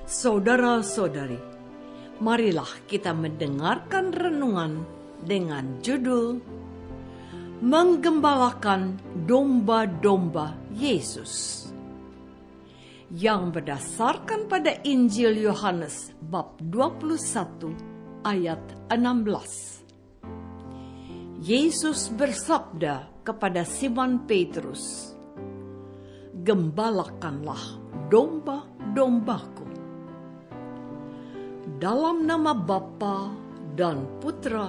Saudara-saudari, marilah kita mendengarkan renungan dengan judul Menggembalakan Domba-Domba Yesus, yang berdasarkan pada Injil Yohanes bab 21 ayat 16. Yesus bersabda kepada Simon Petrus, "Gembalakanlah domba-dombaku." Dalam nama Bapa dan Putra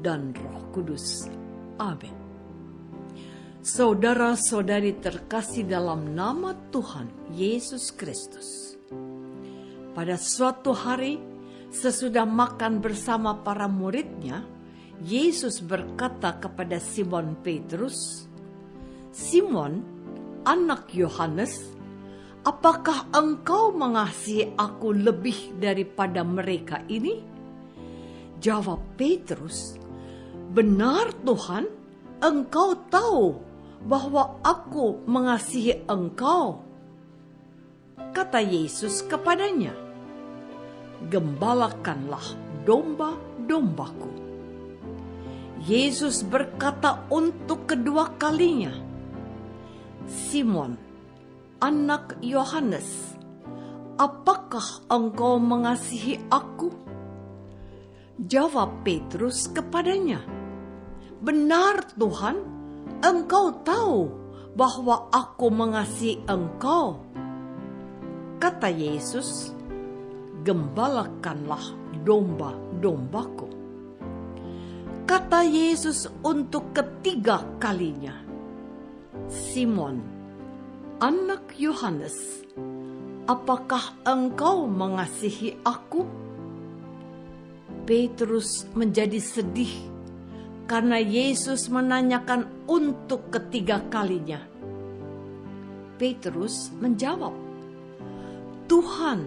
dan Roh Kudus. Amin. Saudara-saudari terkasih dalam nama Tuhan Yesus Kristus. Pada suatu hari, sesudah makan bersama para muridnya, Yesus berkata kepada Simon Petrus, "Simon, anak Yohanes, apakah engkau mengasihi aku lebih daripada mereka ini?" Jawab Petrus, "Benar Tuhan, engkau tahu bahwa aku mengasihi engkau." Kata Yesus kepadanya, "Gembalakanlah domba-dombaku." Yesus berkata untuk kedua kalinya, "Simon, anak Yohanes, apakah engkau mengasihi aku?" Jawab Petrus kepadanya, "Benar Tuhan, engkau tahu bahwa aku mengasihi engkau." Kata Yesus, "Gembalakanlah domba-dombaku." Kata Yesus untuk ketiga kalinya, "Simon, anak Yohanes, apakah engkau mengasihi aku?" Petrus menjadi sedih karena Yesus menanyakan untuk ketiga kalinya. Petrus menjawab, "Tuhan,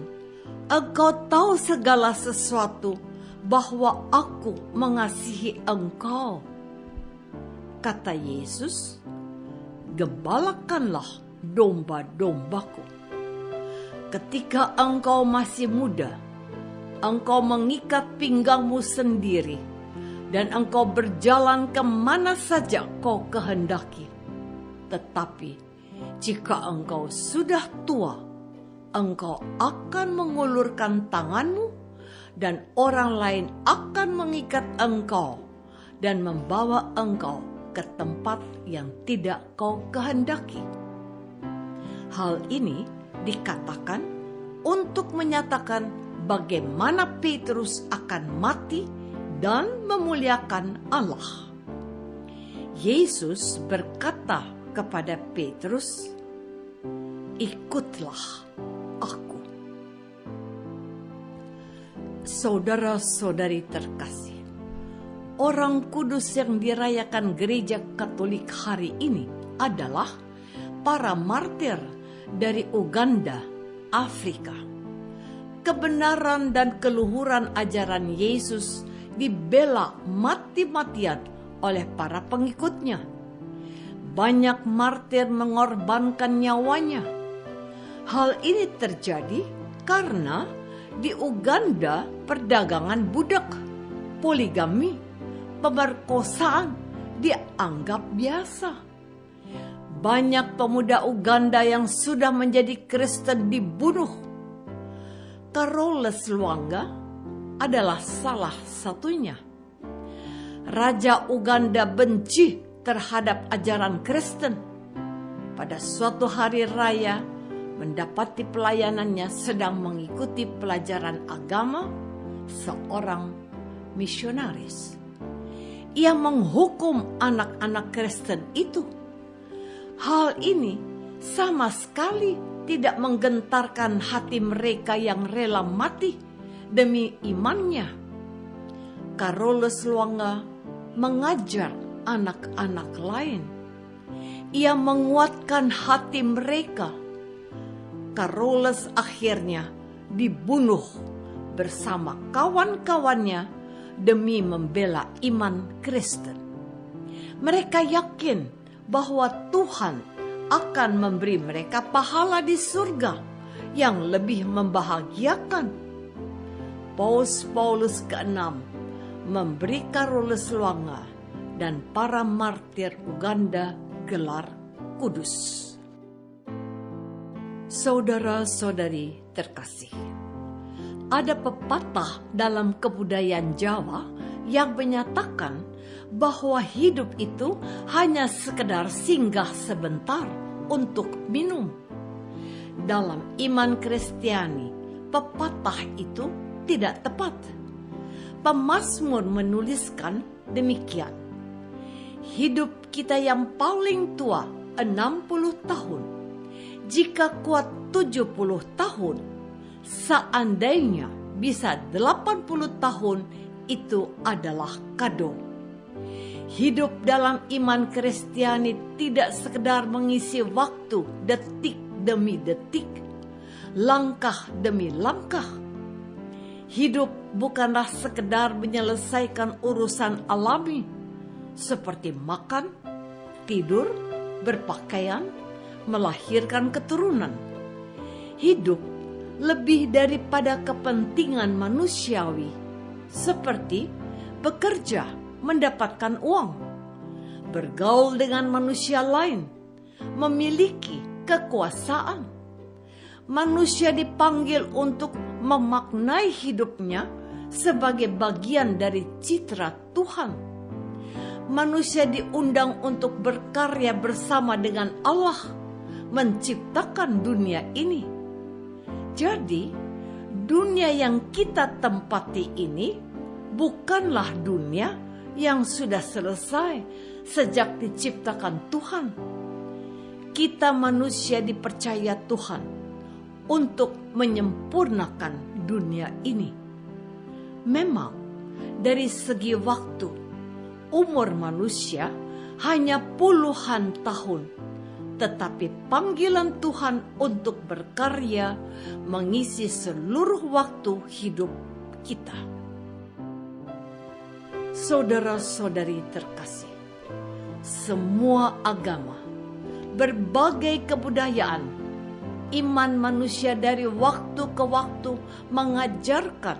engkau tahu segala sesuatu, bahwa aku mengasihi engkau." Kata Yesus, "Gembalakanlah domba-dombaku. Ketika engkau masih muda, engkau mengikat pinggangmu sendiri, dan engkau berjalan kemana saja kau kehendaki. Tetapi jika engkau sudah tua, engkau akan mengulurkan tanganmu, dan orang lain akan mengikat engkau dan membawa engkau ke tempat yang tidak kau kehendaki." Hal ini dikatakan untuk menyatakan bagaimana Petrus akan mati dan memuliakan Allah. Yesus berkata kepada Petrus, "Ikutlah aku." Saudara-saudari terkasih, orang kudus yang dirayakan Gereja Katolik hari ini adalah para martir dari Uganda, Afrika. Kebenaran dan keluhuran ajaran Yesus dibela mati-matian oleh para pengikutnya. Banyak martir mengorbankan nyawanya. Hal ini terjadi karena di Uganda perdagangan budak, poligami, pemerkosaan dianggap biasa. Banyak pemuda Uganda yang sudah menjadi Kristen dibunuh. Carolus Lwanga adalah salah satunya. Raja Uganda benci terhadap ajaran Kristen. Pada suatu hari raya, mendapati pelayanannya sedang mengikuti pelajaran agama seorang misionaris. Ia menghukum anak-anak Kristen itu. Hal ini sama sekali tidak menggentarkan hati mereka yang rela mati demi imannya. Carolus Lwanga mengajar anak-anak lain. Ia menguatkan hati mereka. Carolus akhirnya dibunuh bersama kawan-kawannya demi membela iman Kristen. Mereka yakin bahwa Tuhan akan memberi mereka pahala di surga yang lebih membahagiakan. Paus ke-6 memberi Carolus Lwanga dan para martir Uganda gelar kudus. Saudara-saudari terkasih, ada pepatah dalam kebudayaan Jawa yang menyatakan bahwa hidup itu hanya sekedar singgah sebentar untuk minum. Dalam iman Kristiani, pepatah itu tidak tepat. Pemazmur menuliskan demikian: hidup kita yang paling tua 60 tahun, jika kuat 70 tahun, seandainya bisa 80 tahun, itu adalah kado. Hidup dalam iman Kristiani tidak sekedar mengisi waktu detik demi detik, langkah demi langkah. Hidup bukanlah sekedar menyelesaikan urusan alami seperti makan, tidur, berpakaian, melahirkan keturunan. Hidup lebih daripada kepentingan manusiawi seperti bekerja, mendapatkan uang, bergaul dengan manusia lain, memiliki kekuasaan. Manusia dipanggil untuk memaknai hidupnya sebagai bagian dari citra Tuhan. Manusia diundang untuk berkarya bersama dengan Allah, menciptakan dunia ini. Jadi, dunia yang kita tempati ini bukanlah dunia yang sudah selesai sejak diciptakan Tuhan. Kita manusia dipercaya Tuhan untuk menyempurnakan dunia ini. Memang dari segi waktu, umur manusia hanya puluhan tahun, tetapi panggilan Tuhan untuk berkarya mengisi seluruh waktu hidup kita. Saudara-saudari terkasih, semua agama, berbagai kebudayaan, iman manusia dari waktu ke waktu mengajarkan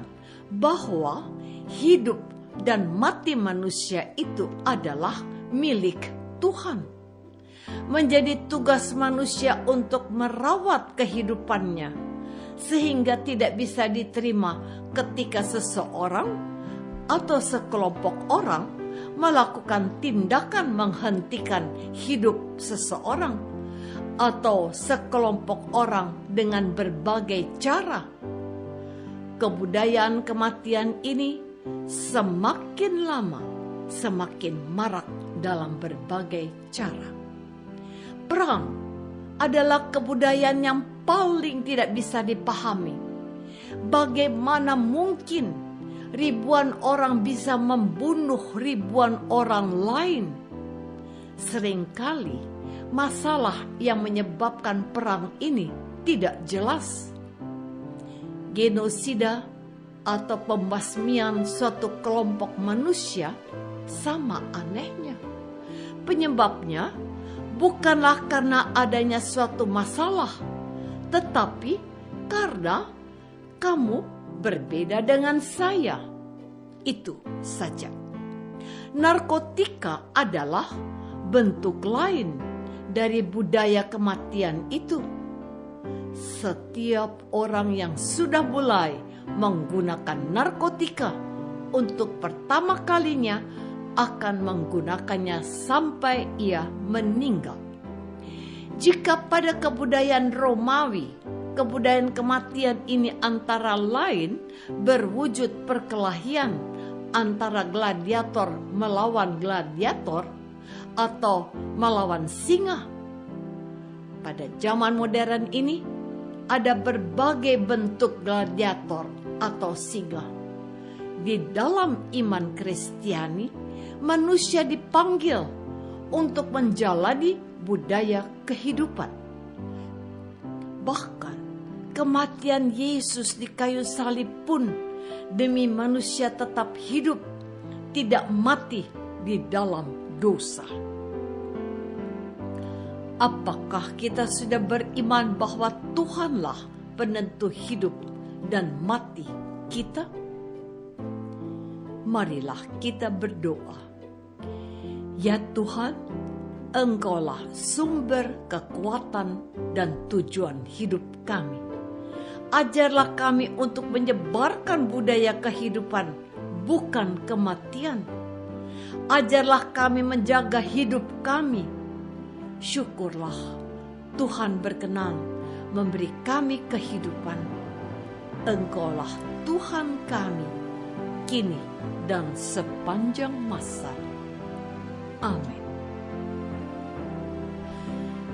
bahwa hidup dan mati manusia itu adalah milik Tuhan. Menjadi tugas manusia untuk merawat kehidupannya, sehingga tidak bisa diterima ketika seseorang atau sekelompok orang melakukan tindakan menghentikan hidup seseorang atau sekelompok orang dengan berbagai cara. Kebudayaan kematian ini semakin lama semakin marak dalam berbagai cara. Perang adalah kebudayaan yang paling tidak bisa dipahami. Bagaimana mungkin ribuan orang bisa membunuh ribuan orang lain? Seringkali masalah yang menyebabkan perang ini tidak jelas. Genosida atau pembasmian suatu kelompok manusia sama anehnya. Penyebabnya bukanlah karena adanya suatu masalah, tetapi karena kamu berbeda dengan saya. Itu saja. Narkotika adalah bentuk lain dari budaya kematian itu. Setiap orang yang sudah mulai menggunakan narkotika untuk pertama kalinya akan menggunakannya sampai ia meninggal. Jika pada kebudayaan Romawi, kebudayaan kematian ini antara lain berwujud perkelahian antara gladiator melawan gladiator atau melawan singa. Pada zaman modern ini ada berbagai bentuk gladiator atau singa. Di dalam iman Kristiani, manusia dipanggil untuk menjalani budaya kehidupan. Bahkan kematian Yesus di kayu salib pun demi manusia tetap hidup, tidak mati di dalam dosa. Apakah kita sudah beriman bahwa Tuhanlah penentu hidup dan mati kita? Marilah kita berdoa. Ya Tuhan, Engkaulah sumber kekuatan dan tujuan hidup kami. Ajarlah kami untuk menyebarkan budaya kehidupan, bukan kematian. Ajarlah kami menjaga hidup kami. Syukurlah Tuhan berkenan memberi kami kehidupan. Engkaulah Tuhan kami, kini dan sepanjang masa. Amin.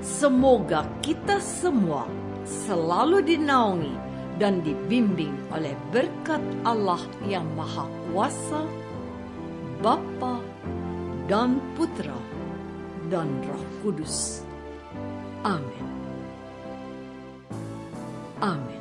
Semoga kita semua selalu dinaungi dan dibimbing oleh berkat Allah yang Maha Kuasa, Bapa dan Putra dan Roh Kudus. Amin. Amin.